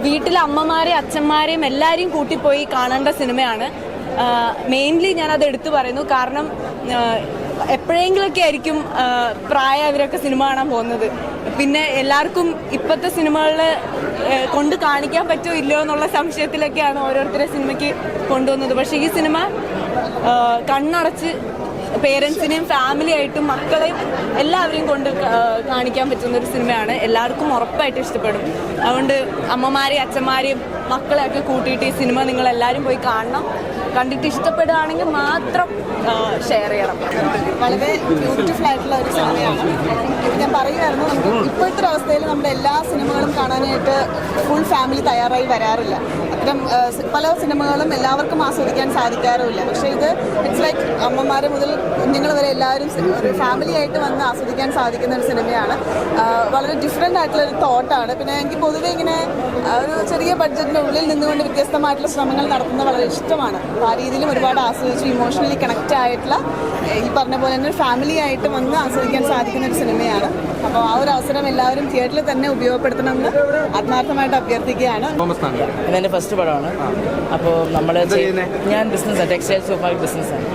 വീട്ടിലെ അമ്മമാരെയും അച്ഛന്മാരെയും എല്ലാവരെയും കൂട്ടിപ്പോയി കാണേണ്ട സിനിമയാണ്. മെയിൻലി ഞാനത് എടുത്തു പറയുന്നു, കാരണം എപ്പോഴെങ്കിലൊക്കെ ആയിരിക്കും പ്രായമായവരൊക്കെ സിനിമ കാണാൻ പോകുന്നത്. പിന്നെ എല്ലാവർക്കും ഇപ്പോഴത്തെ സിനിമകളിൽ കൊണ്ട് കാണിക്കാൻ പറ്റുമോ ഇല്ലയോ എന്നുള്ള സംശയത്തിലൊക്കെയാണ് ഓരോരുത്തരെ സിനിമയ്ക്ക് കൊണ്ടുവന്നത്. പക്ഷേ ഈ സിനിമ കണ്ണടച്ച് പേരൻസിനെയും ഫാമിലി ആയിട്ടും മക്കളെയും എല്ലാവരെയും കൊണ്ട് കാണിക്കാൻ പറ്റുന്ന ഒരു സിനിമയാണ്. എല്ലാവർക്കും ഉറപ്പായിട്ട് ഇഷ്ടപ്പെടും. അതുകൊണ്ട് അമ്മമാരെയും അച്ഛന്മാരെയും മക്കളെയൊക്കെ കൂട്ടിയിട്ട് ഈ സിനിമ നിങ്ങളെല്ലാവരും പോയി കാണണം. കണ്ടിട്ട് ഇഷ്ടപ്പെടുകയാണെങ്കിൽ മാത്രം ഷെയർ ചെയ്യണം. വളരെ ബ്യൂട്ടിഫുൾ ആയിട്ടുള്ള ഒരു സിനിമയാണ്. ഞാൻ പറയുമായിരുന്നു, നമുക്ക് ഇപ്പോഴത്തെ ഒരു അവസ്ഥയിൽ നമ്മുടെ എല്ലാ സിനിമകളും കാണാനായിട്ട് ഫുൾ ഫാമിലി തയ്യാറായി വരാറില്ല. അത്തരം പല സിനിമകളും എല്ലാവർക്കും ആസ്വദിക്കാൻ സാധിക്കാറുമില്ല. പക്ഷേ ഇത് ഇറ്റ്സ് ലൈക്ക് അമ്മമാരെ മുതൽ കുഞ്ഞുങ്ങൾ വരെ എല്ലാവരും ഒരു ഫാമിലി ആയിട്ട് വന്ന് ആസ്വദിക്കാൻ സാധിക്കുന്ന ഒരു സിനിമയാണ്. വളരെ ഡിഫറെൻ്റ് ആയിട്ടുള്ള ഒരു തോട്ടാണ്. പിന്നെ എനിക്ക് പൊതുവെ ഇങ്ങനെ ഒരു ചെറിയ ബഡ്ജറ്റിൻ്റെ ഉള്ളിൽ നിന്നുകൊണ്ട് വ്യത്യസ്തമായിട്ടുള്ള ശ്രമങ്ങൾ നടത്തുന്നത് വളരെ ഇഷ്ടമാണ്. ആ രീതിയിലും ഒരുപാട് ആസ്വദിച്ച് ഇമോഷണലി കണക്റ്റ് ആയിട്ടുള്ള ഈ പറഞ്ഞ പോലെ തന്നെ ഒരു ഫാമിലി ആയിട്ട് വന്ന് ആസ്വദിക്കാൻ സാധിക്കുന്ന ഒരു സിനിമയാണ്. അപ്പോൾ ആ ഒരു അവസരം എല്ലാവരും തിയേറ്ററിൽ തന്നെ ഉപയോഗപ്പെടുത്തണമെന്ന് ആത്മാർത്ഥമായിട്ട് അഭ്യർത്ഥിക്കുകയാണ്. ഇതെൻ്റെ ഫസ്റ്റ് പടമാണ്. അപ്പോൾ ഞാൻ ബിസിനസ്സാണ്, ടെക്സ്റ്റൈൽ സൂപ്പർ ബിസിനസ്സാണ്.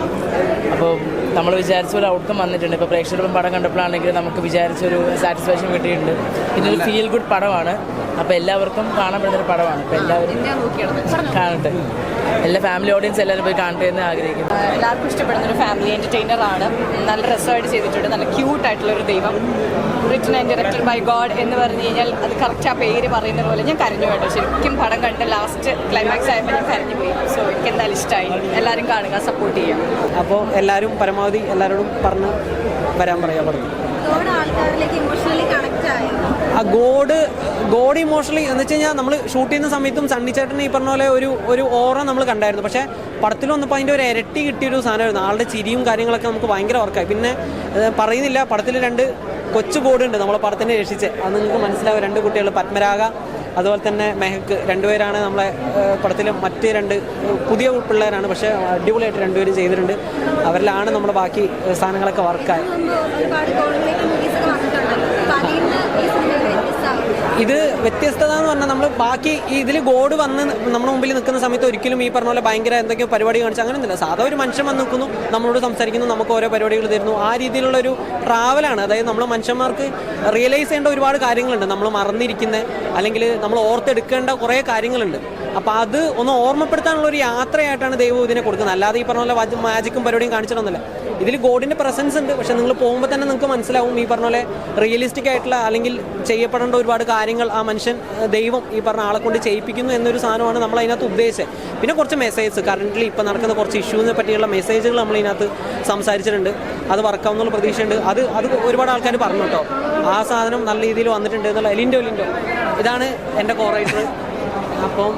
അപ്പോൾ നമ്മൾ വിചാരിച്ച ഒരു ഔട്ട്കം വന്നിട്ടുണ്ട്. ഇപ്പോൾ പ്രേക്ഷകരും പടം കണ്ടപ്പോഴാണെങ്കിൽ നമുക്ക് വിചാരിച്ചൊരു സാറ്റിസ്ഫാക്ഷൻ കിട്ടിയിട്ടുണ്ട്. ഇതൊരു ഫീൽ ഗുഡ് പടമാണ്. അപ്പോൾ എല്ലാവർക്കും കാണാൻ പറ്റുന്നൊരു പടമാണ്. അപ്പോൾ എല്ലാവരും കാണട്ടെ, എല്ലാ ഫാമിലി ഓഡിയൻസ് എല്ലാവരും പോയി കാണട്ടെ എന്ന് ആഗ്രഹിക്കുന്നു. എല്ലാവർക്കും ഇഷ്ടപ്പെടുന്നൊരു ഫാമിലി എൻ്റർടൈനറാണ്. നല്ല രസമായിട്ട് ചെയ്തിട്ടുണ്ട്. നല്ല ക്യൂട്ടായിട്ടുള്ളൊരു ദൈവം, written and directed by God എന്ന് പറഞ്ഞു കഴിഞ്ഞാൽ അത് കറക്റ്റ് ആ പേര് പറയുന്ന പോലെ ഞാൻ കരഞ്ഞു കേട്ടോ. ശരിക്കും പടം കണ്ട് ലാസ്റ്റ് ക്ലൈമാക്സ് ആയപ്പോൾ ഞാൻ കരഞ്ഞു പോയി. സോ എനിക്ക് എന്തായാലും ഇഷ്ടമായി. എല്ലാവരും കാണുക, സപ്പോർട്ട് ചെയ്യുക. അപ്പോൾ എല്ലാവരും പരമാവധി എല്ലാവരോടും പറഞ്ഞ് വരാൻ പറയാൻ പറഞ്ഞു. ആ ഗോഡ് ഇമോഷണലി എന്ന് വെച്ച് കഴിഞ്ഞാൽ നമ്മൾ ഷൂട്ട് ചെയ്യുന്ന സമയത്തും സണ്ണിച്ചേട്ടന് ഈ പറഞ്ഞ പോലെ ഒരു ഓറ നമ്മൾ കണ്ടായിരുന്നു. പക്ഷേ പടത്തിൽ വന്നപ്പോൾ അതിൻ്റെ ഒരു ഇരട്ടി കിട്ടിയൊരു സാധനമായിരുന്നു. ആളുടെ ചിരിയും കാര്യങ്ങളൊക്കെ നമുക്ക് ഭയങ്കര വർക്കായി. പിന്നെ പറയുന്നില്ല, പടത്തിൽ 2 കൊച്ചു ഗോഡുണ്ട് നമ്മളെ പടത്തിനെ രക്ഷിച്ച്. അത് നിങ്ങൾക്ക് മനസ്സിലാവും. 2 കുട്ടികൾ, പത്മരാഗ അതുപോലെ തന്നെ മെഹക്ക്, 2 പേരാണ് നമ്മളെ പടത്തിൽ. മറ്റ് 2 പുതിയ പിള്ളേരാണ്, പക്ഷേ അടിപൊളിയായിട്ട് 2 പേര് ചെയ്തിട്ടുണ്ട്. അവരിലാണ് നമ്മുടെ ബാക്കി സാധനങ്ങളൊക്കെ വർക്കായി. ഇത് വ്യത്യസ്തത എന്ന് പറഞ്ഞാൽ നമ്മൾ ബാക്കി ഇതിൽ ഗോഡ് വന്ന് നമ്മുടെ മുമ്പിൽ നിൽക്കുന്ന സമയത്ത് ഒരിക്കലും ഈ പറഞ്ഞ പോലെ ഭയങ്കര എന്തൊക്കെയോ പരിപാടി കാണിച്ച് അങ്ങനെയൊന്നുമില്ല. സാധാ ഒരു മനുഷ്യൻ വന്ന് നിൽക്കുന്നു, നമ്മളോട് സംസാരിക്കുന്നു, നമുക്ക് ഓരോ പരിപാടികൾ തരുന്നു. ആ രീതിയിലുള്ളൊരു ട്രാവലാണ്. അതായത് നമ്മൾ മനുഷ്യന്മാർക്ക് റിയലൈസ് ചെയ്യേണ്ട ഒരുപാട് കാര്യങ്ങളുണ്ട്. നമ്മൾ മറന്നിരിക്കുന്ന അല്ലെങ്കിൽ നമ്മൾ ഓർത്തെടുക്കേണ്ട കുറേ കാര്യങ്ങളുണ്ട്. അപ്പോൾ അത് ഒന്ന് ഓർമ്മപ്പെടുത്താനുള്ള ഒരു യാത്രയായിട്ടാണ് ദൈവം ഇതിനെ കൊടുക്കുന്നത്. അല്ലാതെ ഈ പറഞ്ഞ പോലെ മാജിക്കും പരിപാടിയും കാണിച്ചിട്ടൊന്നുമില്ല. ഇതിൽ ഗോഡിൻ്റെ പ്രസൻസ് ഉണ്ട്. പക്ഷേ നിങ്ങൾ പോകുമ്പോൾ തന്നെ നിങ്ങൾക്ക് മനസ്സിലാവും ഈ പറഞ്ഞ പോലെ റിയലിസ്റ്റിക് ആയിട്ടുള്ള അല്ലെങ്കിൽ ചെയ്യപ്പെടേണ്ട ഒരുപാട് കാര്യങ്ങൾ ആ മനുഷ്യൻ ദൈവം ഈ പറഞ്ഞ ആളെ കൊണ്ട് ചെയ്യിപ്പിക്കുന്നു എന്നൊരു സാധനമാണ് നമ്മൾ അതിനകത്ത് ഉദ്ദേശിച്ചത്. പിന്നെ കുറച്ച് മെസ്സേജ്, കറൻ്റ്ലി ഇപ്പോൾ നടക്കുന്ന കുറച്ച് ഇഷ്യൂസിനെ പറ്റിയുള്ള മെസ്സേജുകൾ നമ്മളിതിനകത്ത് സംസാരിച്ചിട്ടുണ്ട്. അത് വർക്കാവുന്നുള്ള പ്രതീക്ഷയുണ്ട്. അത് ഒരുപാട് ആൾക്കാർ പറഞ്ഞു കേട്ടോ. ആ സാധനം നല്ല രീതിയിൽ വന്നിട്ടുണ്ട് എന്നുള്ള. എലിൻഡോ ഇതാണ് എൻ്റെ കോറൈറ്റർ. അപ്പം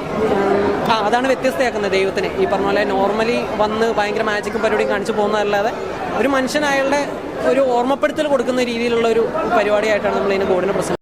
അതാണ് വ്യത്യസ്തയാക്കുന്നത് ദൈവത്തിന്. ഈ പറഞ്ഞ പോലെ നോർമലി വന്ന് ഭയങ്കര മാജിക്കും പരിപാടിയും കാണിച്ചു പോകുന്നതല്ലാതെ ഒരു മനുഷ്യൻ അയാളുടെ ഒരു ഓർമ്മപ്പെടുത്തൽ കൊടുക്കുന്ന രീതിയിലുള്ള ഒരു പരിപാടിയായിട്ടാണ് നമ്മൾ ഇതിനെ ബോർഡിനെ പ്രസന്റ്